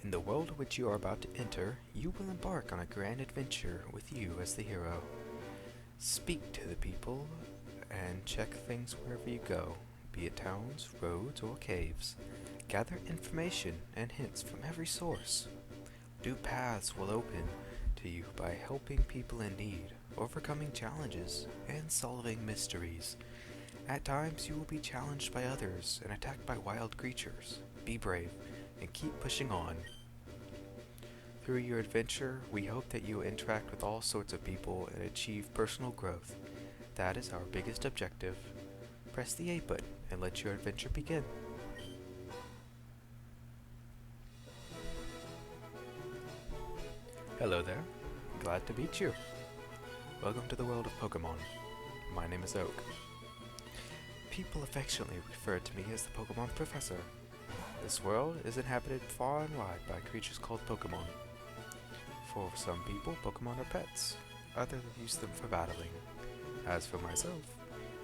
In the world which you are about to enter, you will embark on a grand adventure with you as the hero. Speak to the people and check things wherever you go, be it towns, roads, or caves. Gather information and hints from every source. New paths will open to you by helping people in need, overcoming challenges, and solving mysteries. At times, you will be challenged by others and attacked by wild creatures. Be brave and keep pushing on. Through your adventure, we hope that you interact with all sorts of people and achieve personal growth. That is our biggest objective. Press the A button and let your adventure begin. Hello there. Glad to meet you. Welcome to the world of Pokemon. My name is Oak. People affectionately refer to me as the Pokemon Professor. This world is inhabited far and wide by creatures called Pokemon. For some people, Pokemon are pets. Others use them for battling. As for myself,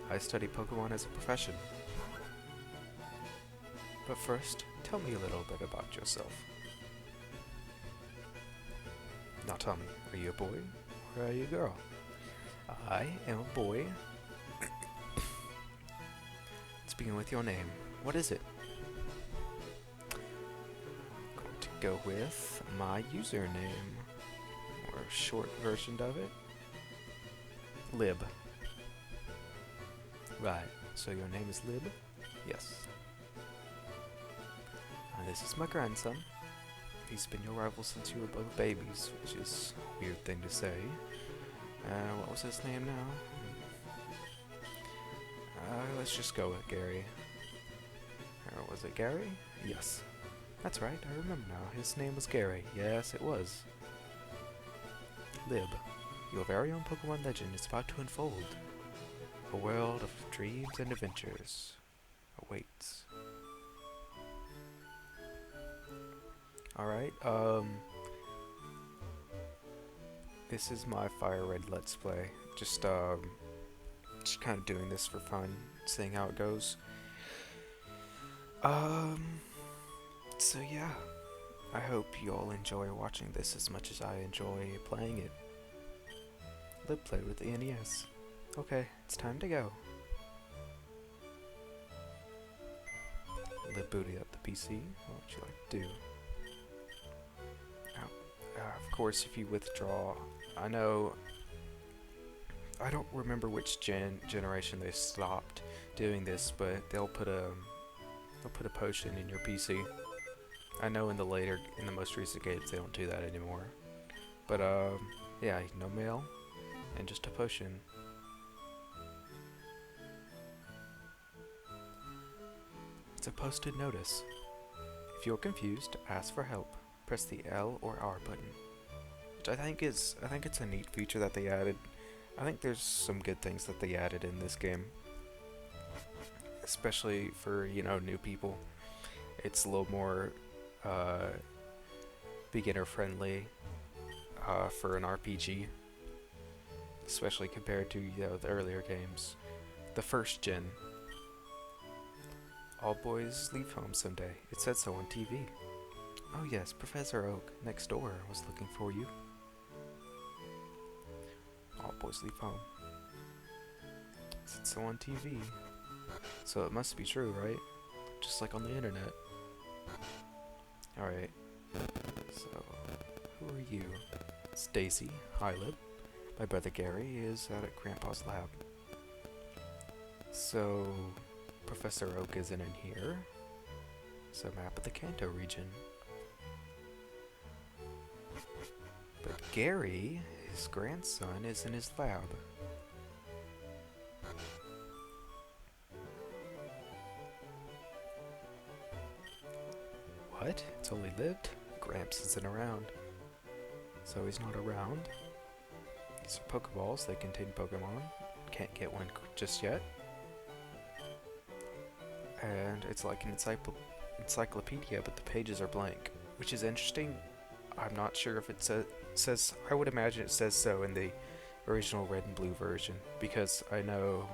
I study Pokemon as a profession. But first, tell me a little bit about yourself. Now tell me, are you a boy or are you a girl? I am a boy. Let's begin with your name. What is it? I'm going to go with my username, or a short version of it. Lib. Right, so your name is Lib? Yes. This is my grandson. He's been your rival since you were both babies, which is a weird thing to say. What was his name now? Let's just go with Gary. Or was it Gary? Yes. That's right, I remember now. His name was Gary. Yes, it was. Lib, your very own Pokemon legend is about to unfold. A world of dreams and adventures awaits. Alright, this is my Fire Red Let's Play. Just kind of doing this for fun, seeing how it goes. So yeah, I hope you all enjoy watching this as much as I enjoy playing it. Lib played with the NES. Okay, it's time to go. Lib booted up the PC. What would you like to do? Of course, if you withdraw, I know, I don't remember which generation they stopped doing this, but they'll put a potion in your PC. I know in the most recent games they don't do that anymore. But yeah, no mail and just a potion. It's a posted notice. If you're confused, ask for help. Press the L or R button. Which I think it's a neat feature that they added. I think there's some good things that they added in this game. Especially for, new people. It's a little more beginner friendly for an RPG. Especially compared to, the earlier games. The first gen. All boys leave home someday. It said so on TV. Oh yes, Professor Oak, next door, was looking for you. All boys leave home. It said so on TV. So it must be true, right? Just like on the internet. Alright. So, who are you? It's Daisy. Hi, Lib. My brother Gary is out at Grandpa's lab. So, Professor Oak isn't in here. It's a map of the Kanto region. But Gary, his grandson, is in his lab. What? It's only lived? Gramps isn't around. So he's not around. These are Pokeballs, they contain Pokemon. Can't get one just yet. And it's like an encyclopedia, but the pages are blank. Which is interesting. I'm not sure if it says, I would imagine it says so in the original red and blue version, because I know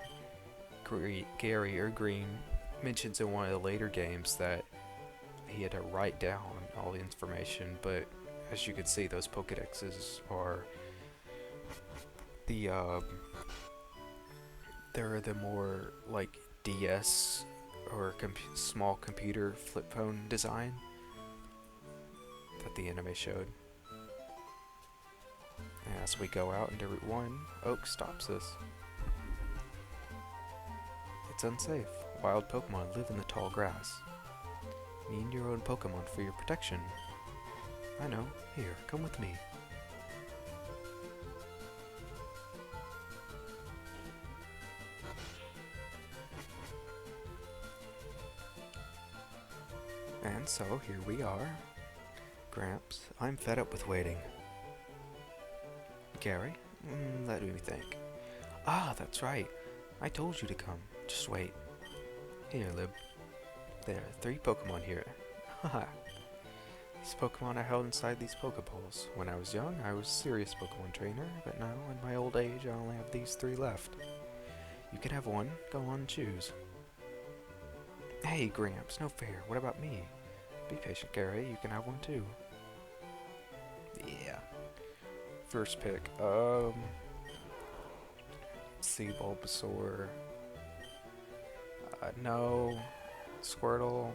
Gary or Green mentions in one of the later games that he had to write down all the information, but as you can see, those Pokedexes are the they're the more like DS or small computer flip phone design that the anime showed. And as we go out into Route 1, Oak stops us. It's unsafe. Wild Pokemon live in the tall grass. Need your own Pokemon for your protection. I know. Here, come with me. And so, here we are. Gramps, I'm fed up with waiting. Gary? Let me think. Ah, that's right. I told you to come. Just wait. Here, Lib. There are 3 Pokemon here. Haha. These Pokemon I held inside these Pokeballs. When I was young, I was a serious Pokemon trainer, but now, in my old age, I only have these 3 left. You can have one. Go on and choose. Hey, Gramps, no fair. What about me? Be patient, Gary. You can have one too. Yeah. First pick. See Bulbasaur. No. Squirtle.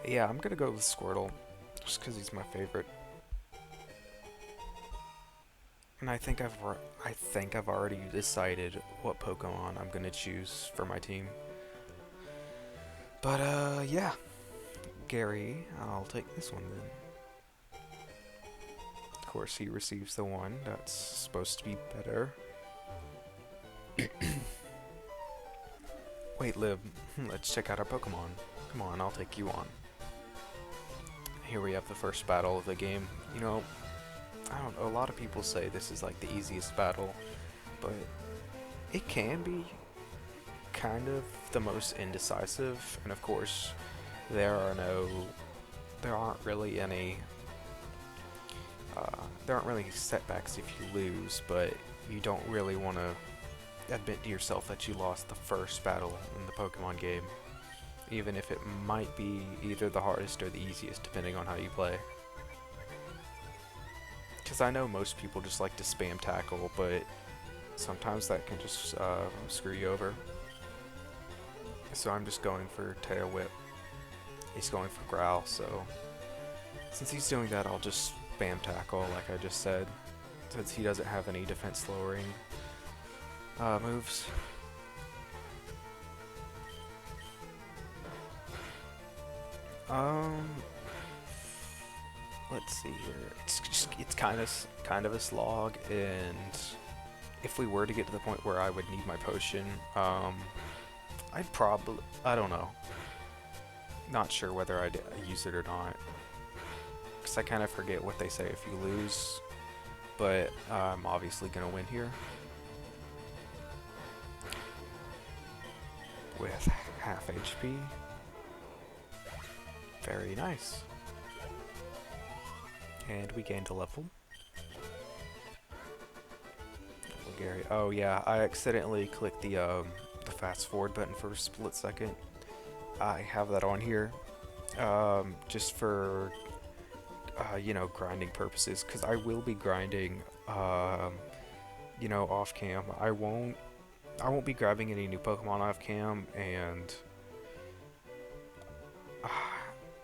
Yeah, I'm gonna go with Squirtle, just because he's my favorite. And I think I've already decided what Pokemon I'm gonna choose for my team. But yeah, Gary, I'll take this one then. Of course, he receives the one that's supposed to be better. Wait, Lib, let's check out our Pokemon. Come on, I'll take you on. Here we have the first battle of the game. You know, I don't know, a lot of people say this is like the easiest battle, but it can be kind of the most indecisive, and of course, there aren't really any setbacks if you lose, but you don't really want to admit to yourself that you lost the first battle in the Pokemon game, even if it might be either the hardest or the easiest, depending on how you play. Because I know most people just like to spam tackle, but sometimes that can just screw you over. So I'm just going for Tail Whip. He's going for Growl, so since he's doing that, I'll just spam tackle, like I just said, since he doesn't have any defense lowering moves. Let's see here. It's kind of a slog, and if we were to get to the point where I would need my potion, I don't know. Not sure whether I'd use it or not, because I kind of forget what they say if you lose, but I'm obviously gonna win here with half HP. Very nice. And we gained a level. Gary. Oh yeah, I accidentally clicked the fast forward button for a split second. I have that on here, just for you know, grinding purposes, because I will be grinding, you know, off cam. I won't be grabbing any new Pokemon off cam, and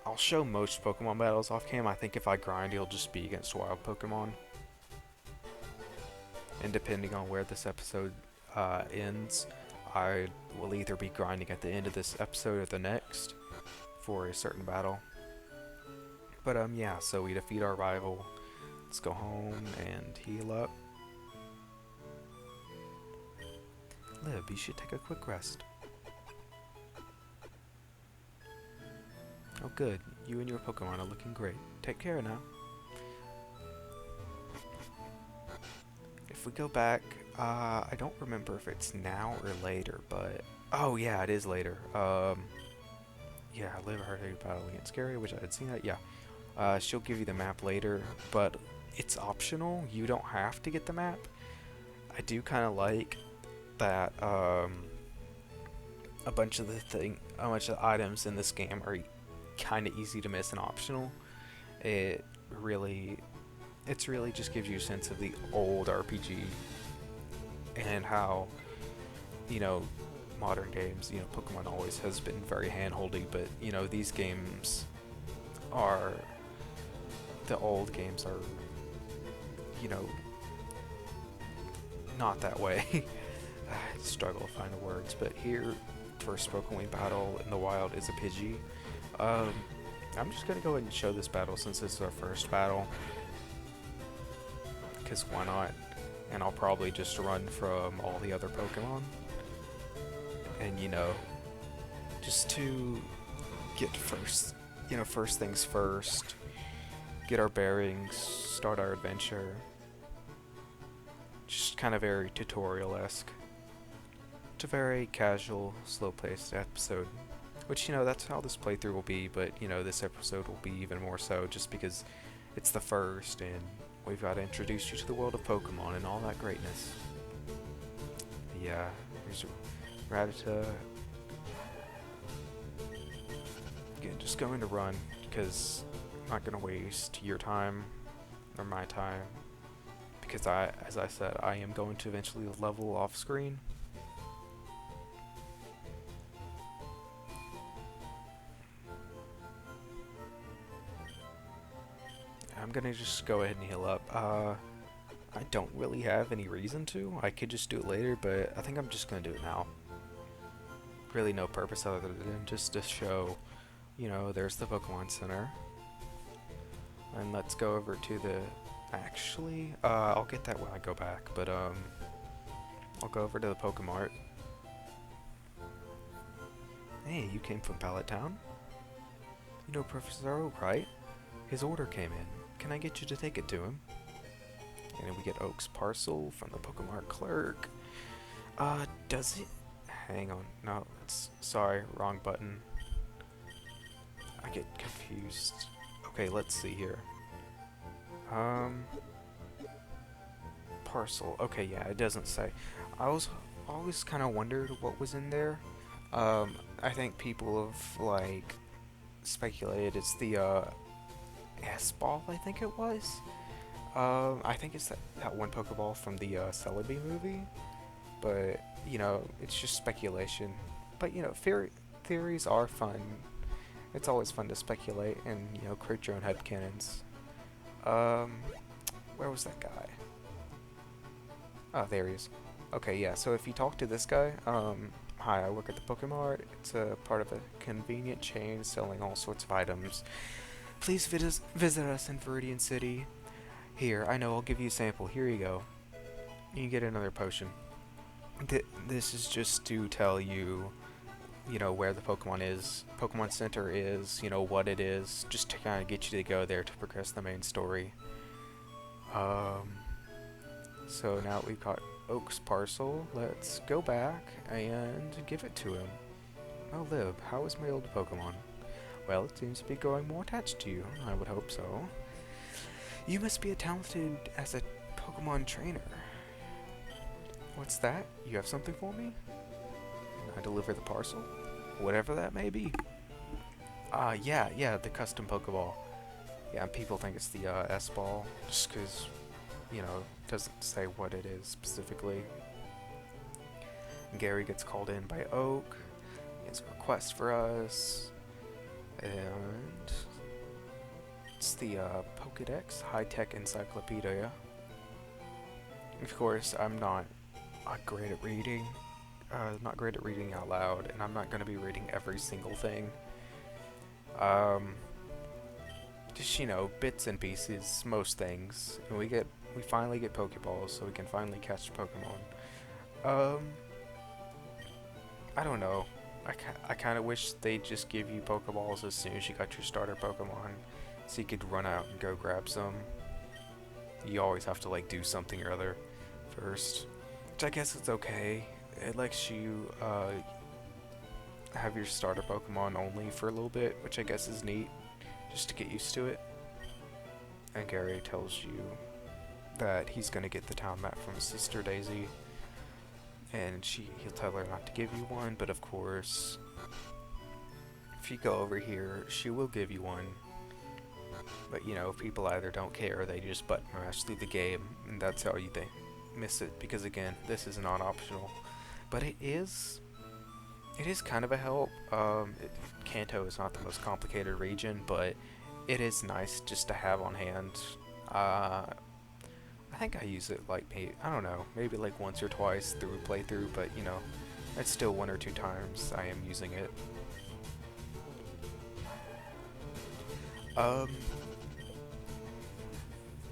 I'll show most Pokemon battles off cam. I think if I grind, it'll just be against wild Pokemon. And depending on where this episode ends, I will either be grinding at the end of this episode or the next for a certain battle. But yeah, so we defeat our rival. Let's go home and heal up. Lib, you should take a quick rest. Oh good, you and your Pokemon are looking great. Take care now. If we go back, I don't remember if it's now or later, but oh yeah, it is later. Yeah, Liv heard a battle against Gary, which I had seen that. Yeah, she'll give you the map later, but it's optional. You don't have to get the map. I do kind of like that. a bunch of the items in this game are kind of easy to miss and optional. It really, it's really just gives you a sense of the old RPG and how, you know, modern games, Pokemon always has been very handholdy, but these games are the old games are, you know, not that way. I struggle to find the words, but here, first Pokemon battle in the wild is a Pidgey. Um, I'm just gonna go ahead and show this battle since this is our first battle, because why not? And I'll probably just run from all the other Pokemon. And just to get first things first, get our bearings, start our adventure. Just kind of very tutorial-esque. It's a very casual, slow-paced episode. Which, that's how this playthrough will be, but, this episode will be even more so just because it's the first and we've got to introduce you to the world of Pokemon and all that greatness. Yeah, here's Rattata. Again, just going to run because I'm not going to waste your time or my time because as I said, I am going to eventually level off screen. I'm gonna just go ahead and heal up. I don't really have any reason to. I could just do it later, but I think I'm just gonna do it now. Really no purpose other than just to show, there's the Pokemon Center. And let's go over to the... Actually, I'll get that when I go back, but I'll go over to the Pokemart. Hey, you came from Pallet Town? You know Professor Oak, right? His order came in. Can I get you to take it to him? And then we get Oak's parcel from the Pokemart clerk. Does it... Hang on. No, sorry, wrong button. I get confused. Okay, let's see here. Parcel. Okay, yeah, it doesn't say. I always kind of wondered what was in there. I think people have, speculated it's the, S-Ball, I think it was. I think it's that one Pokeball from the Celebi movie, but it's just speculation. But theories are fun. It's always fun to speculate and create your own headcanons. Where was that guy? Oh, there he is. Okay, yeah. So if you talk to this guy, hi, I work at the Pokemart. It's a part of a convenient chain selling all sorts of items. Please visit us in Viridian City. Here, I know, I'll give you a sample. Here you go. You can get another potion. This is just to tell you, where the Pokemon Center is, what it is, just to kind of get you to go there to progress the main story. So now we've got Oak's parcel. Let's go back and give it to him. Oh, Lib, how is my old Pokemon? Well, it seems to be growing more attached to you. I would hope so. You must be talented as a Pokemon trainer. What's that? You have something for me? I deliver the parcel? Whatever that may be. Yeah, the custom Pokeball. Yeah, and people think it's the S-Ball, just because, it doesn't say what it is specifically. Gary gets called in by Oak. He has a request for us. And it's the Pokedex High-Tech Encyclopedia. Of course, I'm not great at reading. Not great at reading out loud, and I'm not going to be reading every single thing. Just, bits and pieces, most things. And we finally get Pokeballs, so we can finally catch Pokemon. I don't know. I kind of wish they'd just give you Pokeballs as soon as you got your starter Pokemon, so you could run out and go grab some. You always have to, do something or other first, which I guess it's okay. It lets you have your starter Pokemon only for a little bit, which I guess is neat, just to get used to it. And Gary tells you that he's going to get the town map from his sister Daisy. and he'll tell her not to give you one, but of course, if you go over here, she will give you one. But you know, people either don't care or they just button mash through the game, and that's how they miss it. Because again, this is non-optional, but it is kind of a help. Kanto is not the most complicated region, but it is nice just to have on hand. I think I use it like I don't know, maybe like once or twice through a playthrough, but you know, it's still one or two times I am using it. Um,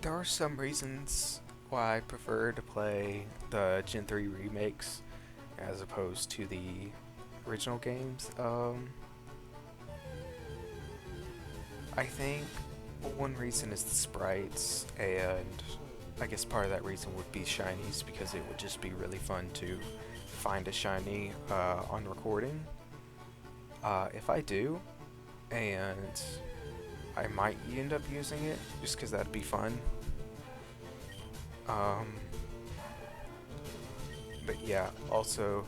there are some reasons why I prefer to play the Gen 3 remakes as opposed to the original games. I think one reason is the sprites, and I guess part of that reason would be shinies, because it would just be really fun to find a shiny on recording. If I do, and I might end up using it just because that'd be fun. But yeah, also,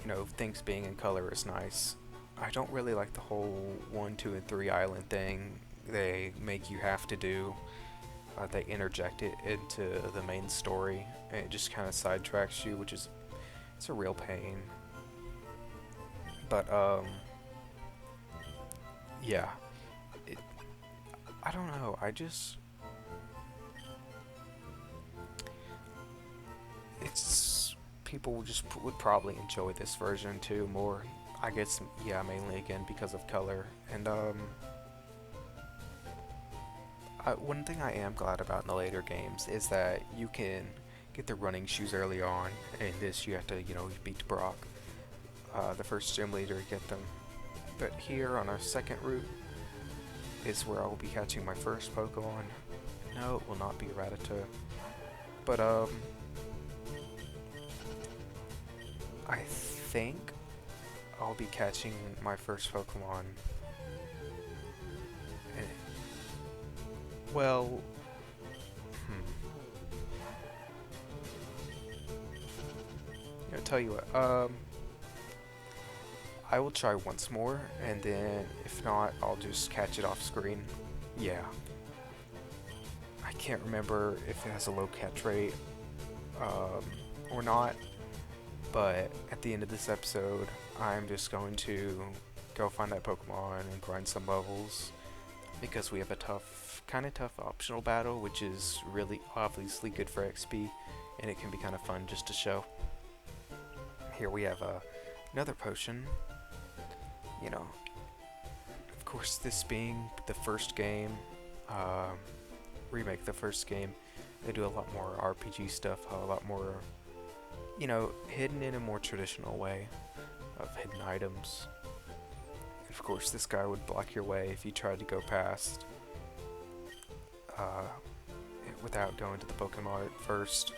you know, things being in color is nice. I don't really like the whole 1, 2, and 3 island thing they make you have to do. They interject it into the main story, and it just kind of sidetracks you, which is, it's a real pain. But yeah, it, I don't know. It's people just would probably enjoy this version too more. I guess, yeah, mainly again because of color. And one thing I am glad about in the later games is that you can get the running shoes early on. In this, you have to, you know, beat Brock, the first gym leader, to get them. But here on our second route is where I will be catching my first Pokemon. No, it will not be Rattata. But I think I'll be catching my first Pokemon. Well, I'll tell you what. I will try once more, and then if not, I'll just catch it off screen. Yeah. I can't remember if it has a low catch rate or not, but at the end of this episode, I'm just going to go find that Pokemon and grind some levels, because we have a kind of tough optional battle, which is really obviously good for XP, and it can be kind of fun just to show. Here we have another potion. You know, of course, this being the first game, remake the first game, they do a lot more RPG stuff, a lot more, you know, hidden in a more traditional way of hidden items. And of course, this guy would block your way if you tried to go past without going to the Pokemon first.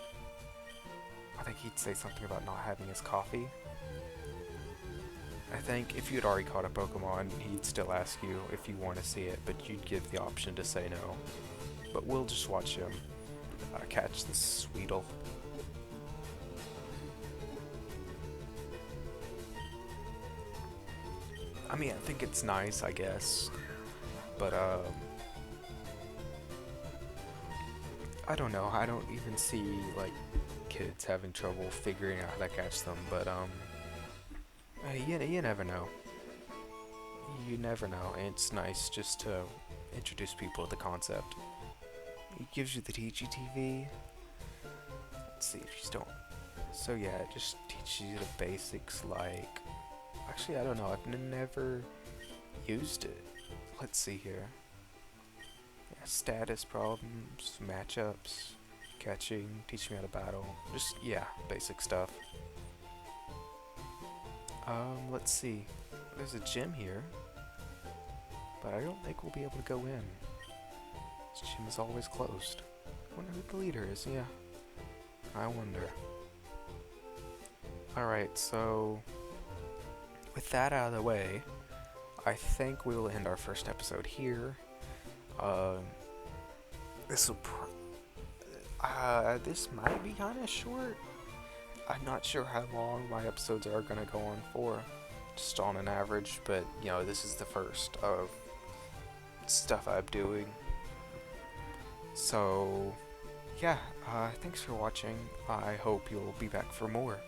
I think he'd say something about not having his coffee. I think if you'd already caught a Pokemon, he'd still ask you if you want to see it, but you'd give the option to say no. But we'll just watch him catch this Sweetle. I mean, I think it's nice, I guess, but I don't know. I don't even see like kids having trouble figuring out how to catch them, but you never know. You never know, and it's nice just to introduce people to the concept. It gives you the TGTV. Let's see if you don't. So yeah, it just teaches you the basics, like, actually I don't know, I've never used it. Let's see here. Yeah, status problems, matchups, catching, teach me how to battle. Just, yeah, basic stuff. Let's see. There's a gym here, but I don't think we'll be able to go in. This gym is always closed. Wonder who the leader is, yeah. I wonder. Alright, so with that out of the way, I think we will end our first episode here. This might be kind of short. I'm not sure how long my episodes are gonna go on for, just on an average, but this is the first of stuff I'm doing. So, yeah, thanks for watching. I hope you'll be back for more.